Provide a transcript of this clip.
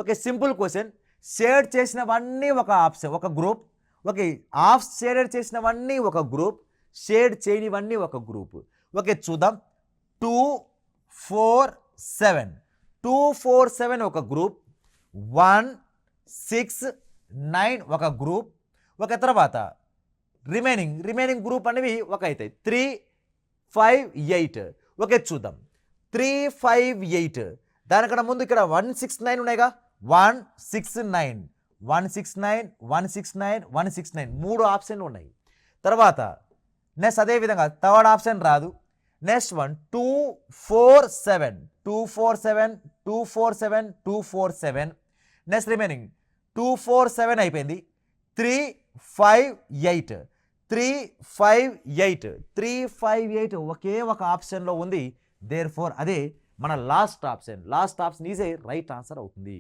Okay, simple question. Shade చేసినవన్నీ ఒక option, ఒక గ్రూప్. ఓకే, హాఫ్ షేడెడ్ చేసినవన్నీ ఒక గ్రూప్, షేడ్ చేయనివన్నీ ఒక గ్రూప్. ఓకే, చూద్దాం. 2 4 7, 2 4 7 ఒక గ్రూప్, 1 6 9 ఒక గ్రూప్. ఒక తర్వాత రిమైనింగ్ గ్రూప్ అనేవి ఒక అవుతాయి. 3 5 8. ఓకే, చూద్దాం. 3 5 8 దానికన్నా ముందు ఇక్కడ 1 6 9 ఉన్నాయిగా. 1 6 9 1 6 9 1 6 9 1 6 9 3 ఆప్షన్లు ఉన్నాయి. తర్వాత నెక్స్ట్ అదేవిధంగా థర్డ్ ఆప్షన్ రాదు. Next one 2 4 7, 2 4 7, 2 4 7, 2 4 7. నెక్స్ట్ రిమైనింగ్ 2 4 7 అయిపోయింది. 3 5 8, 3 5 8, 3 5 8 ఒకే ఒక ఆప్షన్లో ఉంది. దేర్ ఫోర్ అదే మన last option is a right answer అవుతుంది.